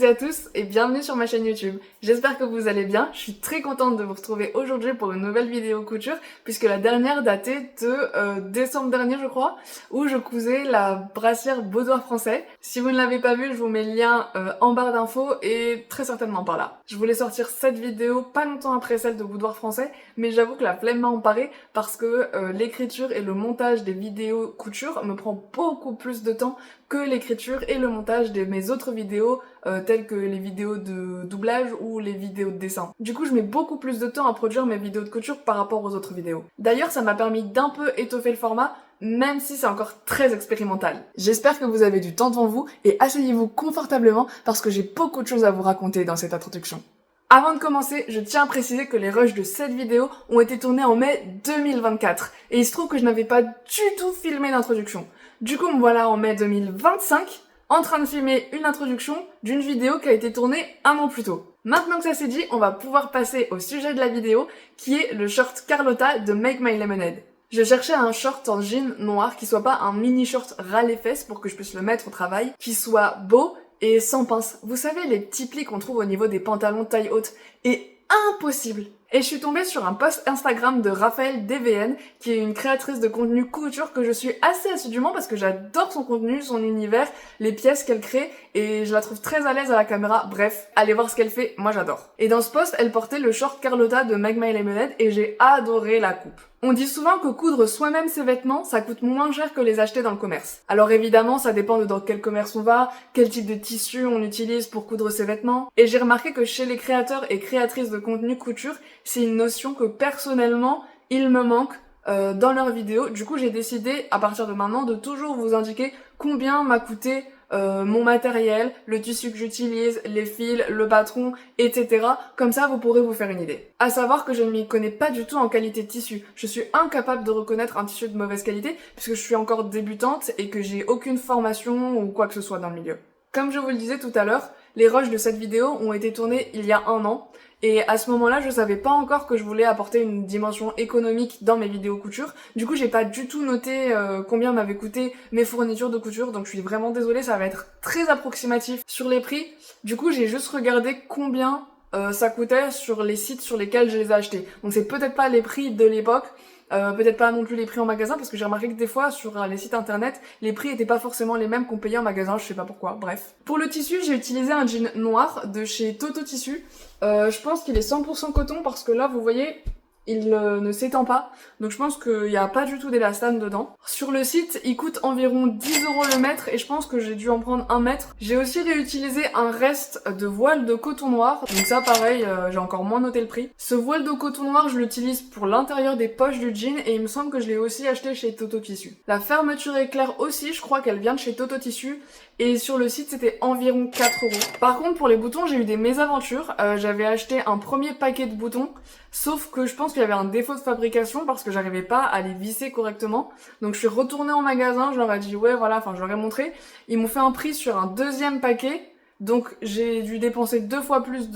toutes et à tous et bienvenue sur ma chaîne YouTube. J'espère que vous allez bien, je suis très contente de vous retrouver aujourd'hui pour une nouvelle vidéo couture puisque la dernière datait de décembre dernier je crois, où je cousais la brassière Boudoir Français. Si vous ne l'avez pas vu, je vous mets le lien en barre d'infos et très certainement par là. Je voulais sortir cette vidéo pas longtemps après celle de Boudoir Français, mais j'avoue que la flemme m'a emparée parce que l'écriture et le montage des vidéos couture me prend beaucoup plus de temps que l'écriture et le montage de mes autres vidéos telles que les vidéos de doublage ou les vidéos de dessin. Du coup, je mets beaucoup plus de temps à produire mes vidéos de couture par rapport aux autres vidéos. D'ailleurs, ça m'a permis d'un peu étoffer le format, même si c'est encore très expérimental. J'espère que vous avez du temps devant vous et asseyez-vous confortablement parce que j'ai beaucoup de choses à vous raconter dans cette introduction. Avant de commencer, je tiens à préciser que les rushs de cette vidéo ont été tournés en mai 2024 et il se trouve que je n'avais pas du tout filmé d'introduction. Du coup, me voilà en mai 2025 en train de filmer une introduction d'une vidéo qui a été tournée un an plus tôt. Maintenant que ça c'est dit, on va pouvoir passer au sujet de la vidéo qui est le short Carlotta de Make My Lemonade. Je cherchais un short en jean noir qui soit pas un mini short ras les fesses pour que je puisse le mettre au travail, qui soit beau et sans pince. Vous savez, les petits plis qu'on trouve au niveau des pantalons taille haute. Et impossible. Et je suis tombée sur un post Instagram de Raphaël DVN, qui est une créatrice de contenu couture que je suis assez assidûment parce que j'adore son contenu, son univers, les pièces qu'elle crée et je la trouve très à l'aise à la caméra. Bref, allez voir ce qu'elle fait, moi j'adore. Et dans ce post, elle portait le short Carlotta de Make My Lemonade et j'ai adoré la coupe. On dit souvent que coudre soi-même ses vêtements, ça coûte moins cher que les acheter dans le commerce. Alors évidemment, ça dépend de dans quel commerce on va, quel type de tissu on utilise pour coudre ses vêtements. Et j'ai remarqué que chez les créateurs et créatrices de contenu couture, c'est une notion que personnellement, il me manque dans leurs vidéos. Du coup, j'ai décidé à partir de maintenant de toujours vous indiquer combien m'a coûté mon matériel, le tissu que j'utilise, les fils, le patron, etc. Comme ça, vous pourrez vous faire une idée. À savoir que je ne m'y connais pas du tout en qualité de tissu. Je suis incapable de reconnaître un tissu de mauvaise qualité puisque je suis encore débutante et que j'ai aucune formation ou quoi que ce soit dans le milieu. Comme je vous le disais tout à l'heure, les rushs de cette vidéo ont été tournés il y a un an. Et à ce moment-là, je savais pas encore que je voulais apporter une dimension économique dans mes vidéos couture. Du coup, j'ai pas du tout noté combien m'avaient coûté mes fournitures de couture. Donc je suis vraiment désolée, ça va être très approximatif sur les prix. Du coup, j'ai juste regardé combien ça coûtait sur les sites sur lesquels je les ai achetés. Donc c'est peut-être pas les prix de l'époque. Peut-être pas non plus les prix en magasin parce que j'ai remarqué que des fois sur les sites internet les prix étaient pas forcément les mêmes qu'on payait en magasin, je sais pas pourquoi, bref. Pour le tissu, j'ai utilisé un jean noir de chez Toto Tissu. Je pense qu'il est 100% coton parce que là vous voyez il ne s'étend pas, donc je pense qu'il n'y a pas du tout d'élastane dedans. Sur le site, il coûte environ 10 € le mètre et je pense que j'ai dû en prendre un mètre. J'ai aussi réutilisé un reste de voile de coton noir, donc ça pareil, j'ai encore moins noté le prix. Ce voile de coton noir, je l'utilise pour l'intérieur des poches du jean et il me semble que je l'ai aussi acheté chez Toto Tissu. La fermeture éclair aussi, je crois qu'elle vient de chez Toto Tissu. Et sur le site, c'était environ 4 €. Par contre, pour les boutons, j'ai eu des mésaventures. J'avais acheté un premier paquet de boutons, sauf que je pense qu'il y avait un défaut de fabrication parce que j'arrivais pas à les visser correctement. Donc je suis retournée en magasin, je leur ai dit ouais voilà, enfin je leur ai montré. Ils m'ont fait un prix sur un deuxième paquet. Donc j'ai dû dépenser 2 fois plus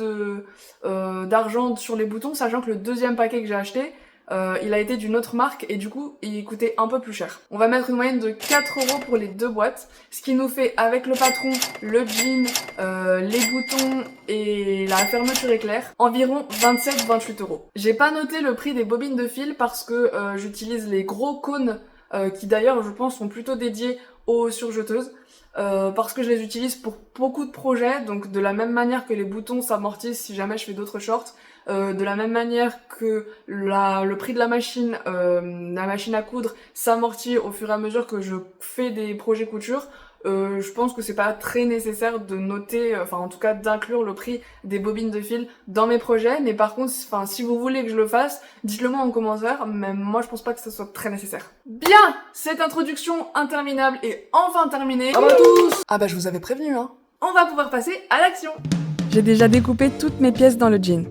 d'argent sur les boutons, sachant que le deuxième paquet que j'ai acheté, il a été d'une autre marque et du coup il coûtait un peu plus cher. On va mettre une moyenne de 4 € pour les deux boîtes, ce qui nous fait avec le patron, le jean, les boutons et la fermeture éclair environ 27-28 €. J'ai pas noté le prix des bobines de fil parce que j'utilise les gros cônes qui d'ailleurs je pense sont plutôt dédiés aux surjeteuses. Parce que je les utilise pour beaucoup de projets, donc de la même manière que les boutons s'amortissent si jamais je fais d'autres shorts, de la même manière que le prix de la machine à coudre s'amortit au fur et à mesure que je fais des projets couture. Je pense que c'est pas très nécessaire de noter, enfin en tout cas d'inclure le prix des bobines de fil dans mes projets, mais par contre, enfin si vous voulez que je le fasse, dites-le moi en commentaire, mais moi je pense pas que ça soit très nécessaire. Bien, cette introduction interminable est enfin terminée. Bravo à tous. Ah bah je vous avais prévenu hein. On va pouvoir passer à l'action. J'ai déjà découpé toutes mes pièces dans le jean.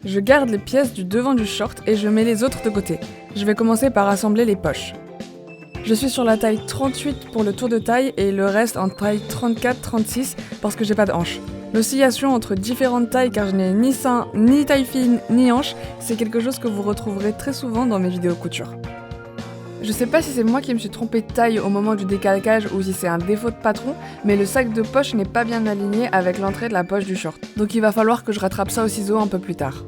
Je garde les pièces du devant du short et je mets les autres de côté. Je vais commencer par assembler les poches. Je suis sur la taille 38 pour le tour de taille et le reste en taille 34-36 parce que j'ai pas de hanche. L'oscillation entre différentes tailles car je n'ai ni sein, ni taille fine, ni hanche, c'est quelque chose que vous retrouverez très souvent dans mes vidéos couture. Je sais pas si c'est moi qui me suis trompée de taille au moment du décalquage ou si c'est un défaut de patron, mais le sac de poche n'est pas bien aligné avec l'entrée de la poche du short. Donc il va falloir que je rattrape ça au ciseau un peu plus tard.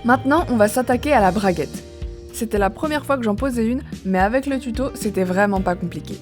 Maintenant, on va s'attaquer à la braguette. C'était la première fois que j'en posais une, mais avec le tuto, c'était vraiment pas compliqué.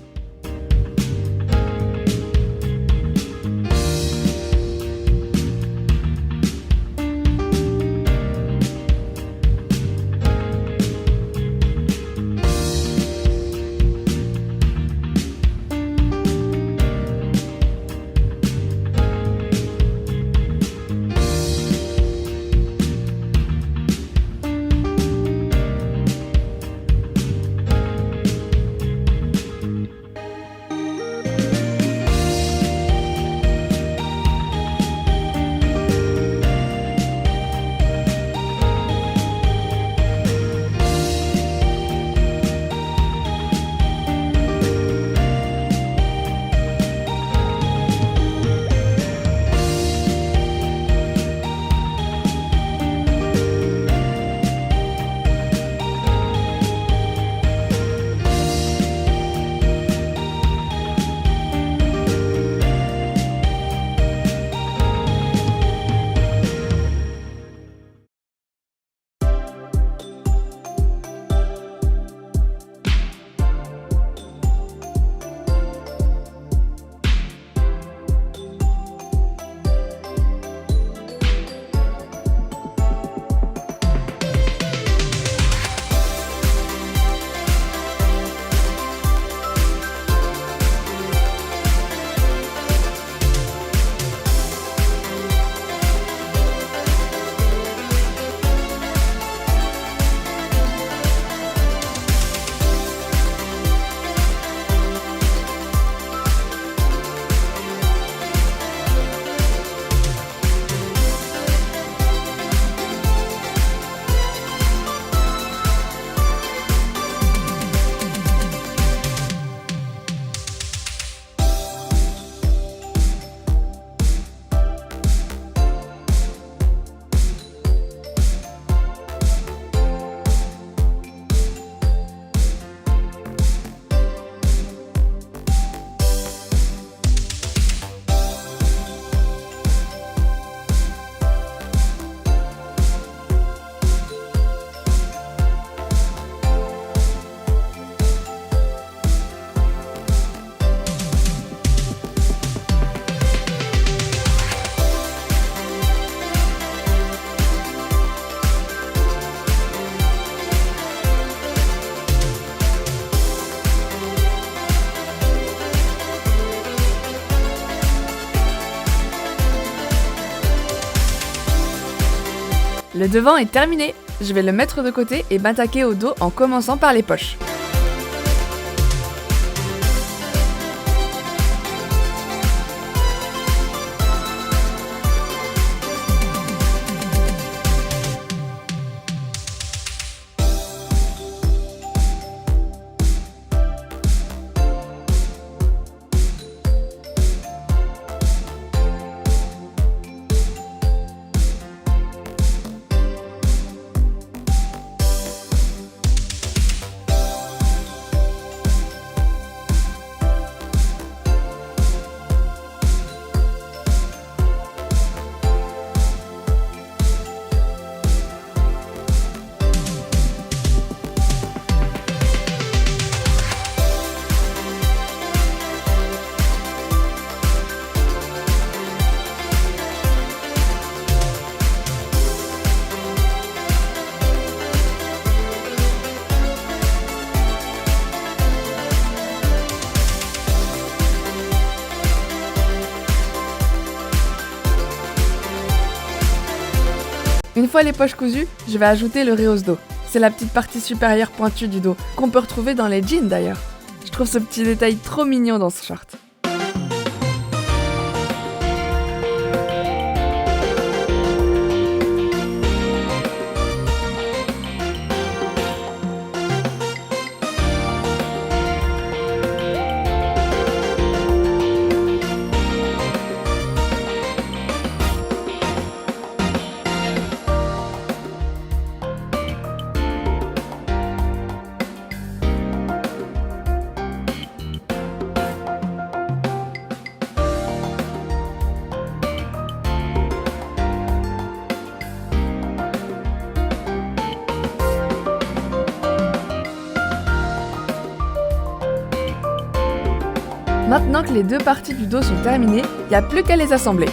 Le devant est terminé. Je vais le mettre de côté et m'attaquer au dos en commençant par les poches. Une fois les poches cousues, je vais ajouter le rehausse dos. C'est la petite partie supérieure pointue du dos, qu'on peut retrouver dans les jeans d'ailleurs. Je trouve ce petit détail trop mignon dans ce short. Maintenant que les deux parties du dos sont terminées, il n'y a plus qu'à les assembler.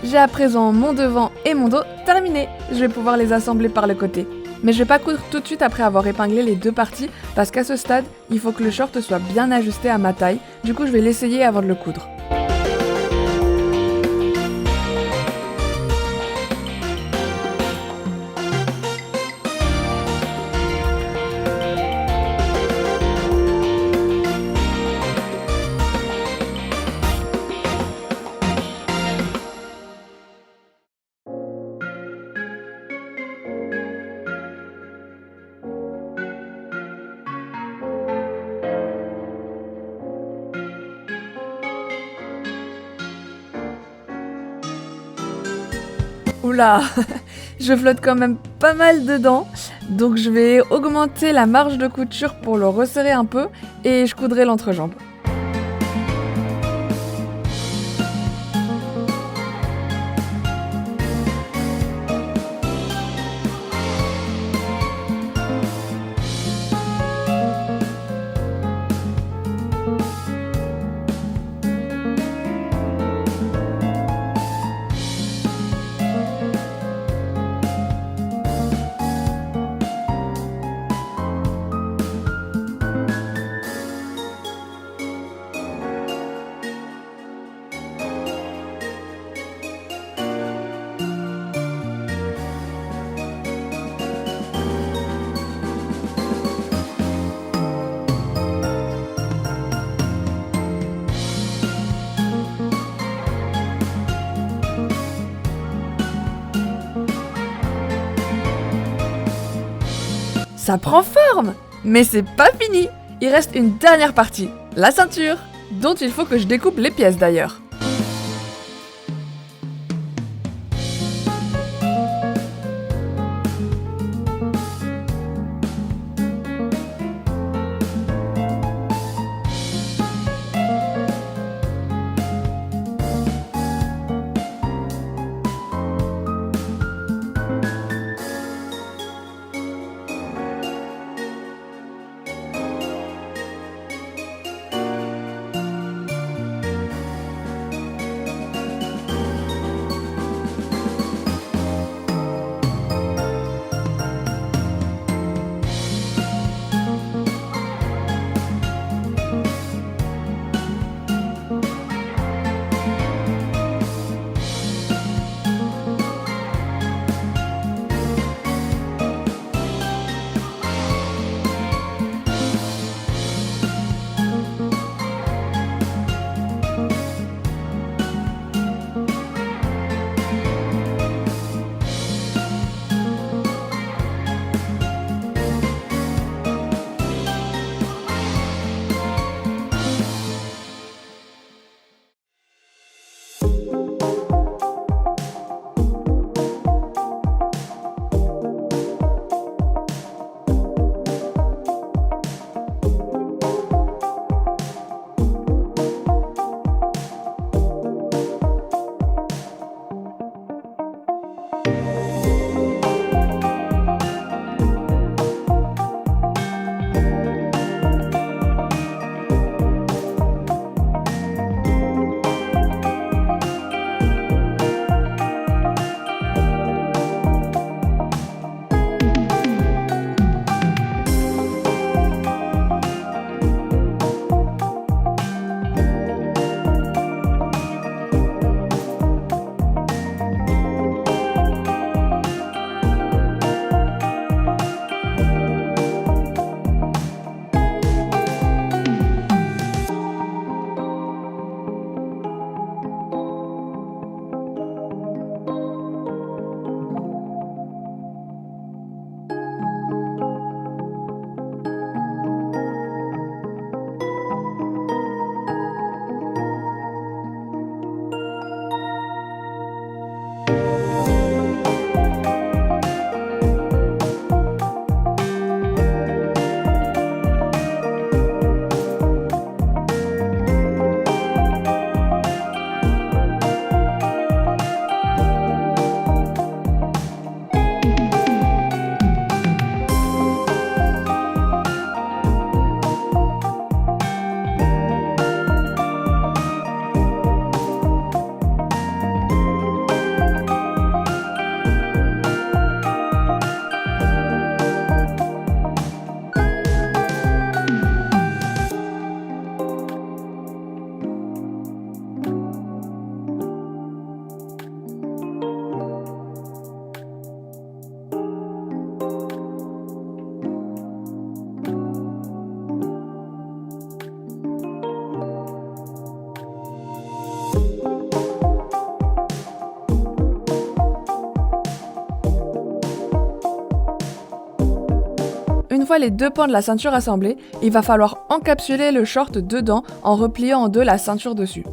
J'ai à présent mon devant et mon dos terminés. Je vais pouvoir les assembler par le côté. Mais je vais pas coudre tout de suite après avoir épinglé les deux parties parce qu'à ce stade, il faut que le short soit bien ajusté à ma taille. Du coup, je vais l'essayer avant de le coudre. Oula, je flotte quand même pas mal dedans, donc je vais augmenter la marge de couture pour le resserrer un peu et je coudrai l'entrejambe. Ça prend forme! Mais c'est pas fini! Il reste une dernière partie, la ceinture, dont il faut que je découpe les pièces d'ailleurs. Une fois les deux pans de la ceinture assemblés, il va falloir encapsuler le short dedans en repliant en deux la ceinture dessus.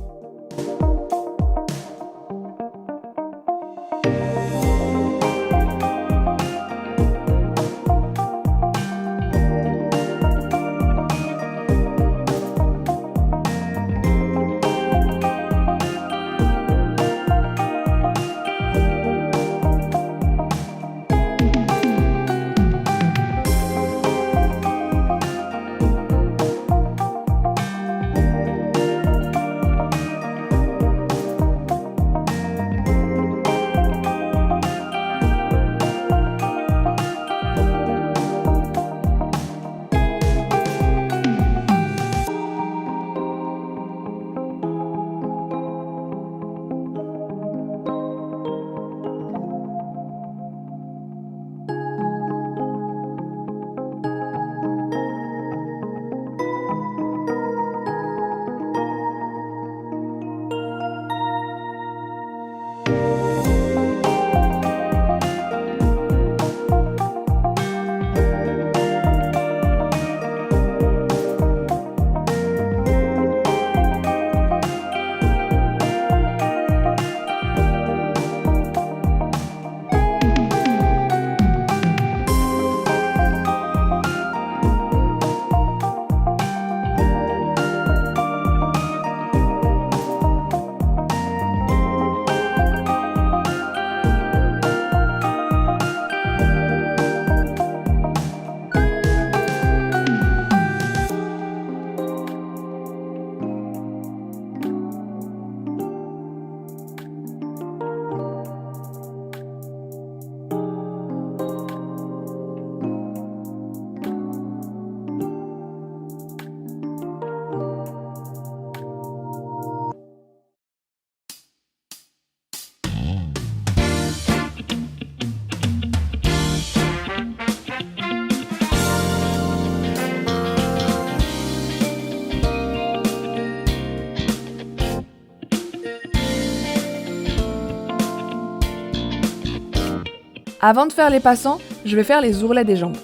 Avant de faire les passants, je vais faire les ourlets des jambes.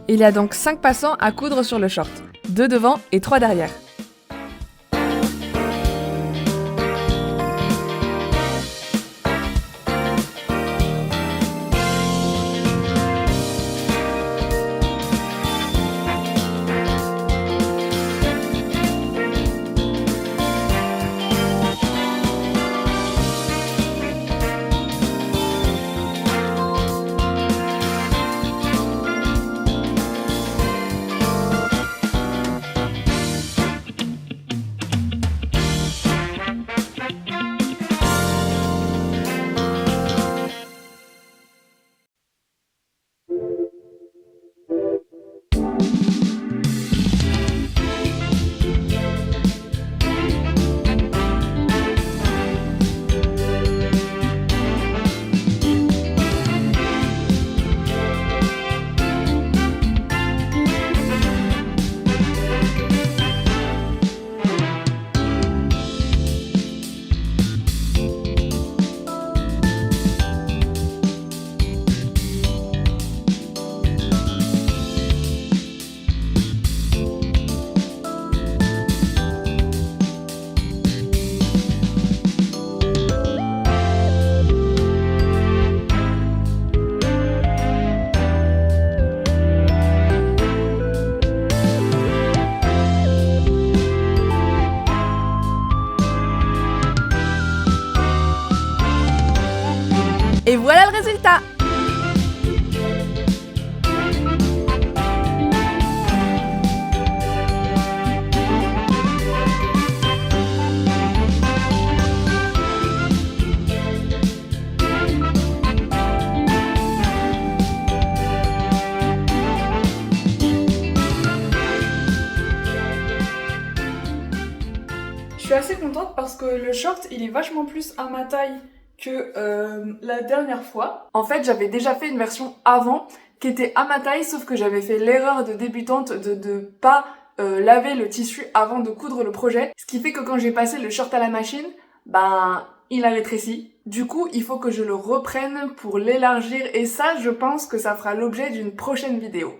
Il y a donc 5 passants à coudre sur le short, 2 devant et 3 derrière. Et voilà le résultat! Je suis assez contente parce que le short il est vachement plus à ma taille que la dernière fois. En fait, j'avais déjà fait une version avant qui était à ma taille, sauf que j'avais fait l'erreur de débutante de pas laver le tissu avant de coudre le projet. Ce qui fait que quand j'ai passé le short à la machine, ben il a rétréci. Du coup, il faut que je le reprenne pour l'élargir et ça, je pense que ça fera l'objet d'une prochaine vidéo.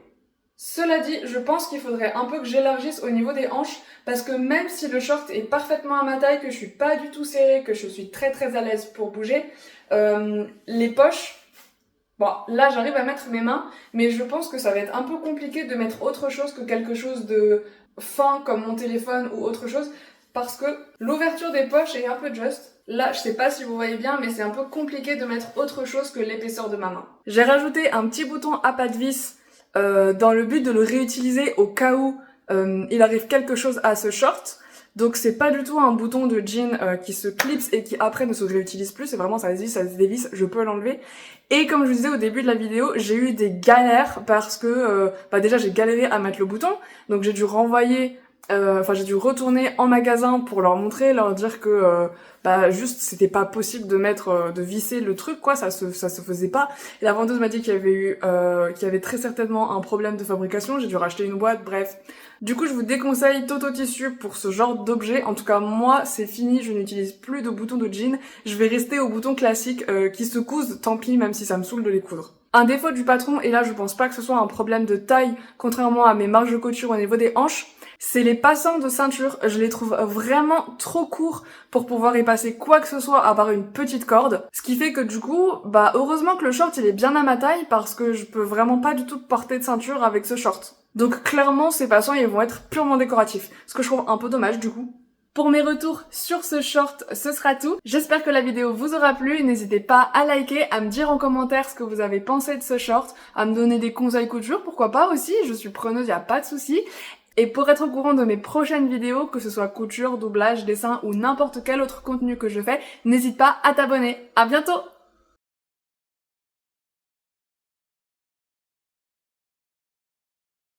Cela dit, je pense qu'il faudrait un peu que j'élargisse au niveau des hanches parce que même si le short est parfaitement à ma taille, que je suis pas du tout serrée, que je suis très à l'aise pour bouger, les poches, bon là j'arrive à mettre mes mains, mais je pense que ça va être un peu compliqué de mettre autre chose que quelque chose de fin comme mon téléphone ou autre chose parce que l'ouverture des poches est un peu juste. Là, je sais pas si vous voyez bien, mais c'est un peu compliqué de mettre autre chose que l'épaisseur de ma main. J'ai rajouté un petit bouton à pas de vis dans le but de le réutiliser au cas où il arrive quelque chose à ce short. Donc c'est pas du tout un bouton de jean qui se clipse et qui après ne se réutilise plus, c'est vraiment ça se dévisse, je peux l'enlever. Et comme je vous disais au début de la vidéo, j'ai eu des galères parce que déjà j'ai galéré à mettre le bouton, donc j'ai dû renvoyer j'ai dû retourner en magasin pour leur montrer, leur dire que juste c'était pas possible de mettre de visser le truc quoi, ça se faisait pas. Et la vendeuse m'a dit qu'il y avait très certainement un problème de fabrication, j'ai dû racheter une boîte, bref. Du coup, je vous déconseille Toto Tissu pour ce genre d'objet. En tout cas, moi, c'est fini, je n'utilise plus de boutons de jean. Je vais rester aux boutons classiques qui se cousent, tant pis, même si ça me saoule de les coudre. Un défaut du patron, et là je pense pas que ce soit un problème de taille, contrairement à mes marges de couture au niveau des hanches, c'est les passants de ceinture. Je les trouve vraiment trop courts pour pouvoir y passer quoi que ce soit à part une petite corde. Ce qui fait que du coup, bah heureusement que le short il est bien à ma taille parce que je peux vraiment pas du tout porter de ceinture avec ce short. Donc clairement ces passants ils vont être purement décoratifs. Ce que je trouve un peu dommage du coup. Pour mes retours sur ce short, ce sera tout. J'espère que la vidéo vous aura plu. N'hésitez pas à liker, à me dire en commentaire ce que vous avez pensé de ce short, à me donner des conseils couture, pourquoi pas aussi, je suis preneuse, y a pas de souci. Et pour être au courant de mes prochaines vidéos, que ce soit couture, doublage, dessin ou n'importe quel autre contenu que je fais, n'hésite pas à t'abonner. À bientôt!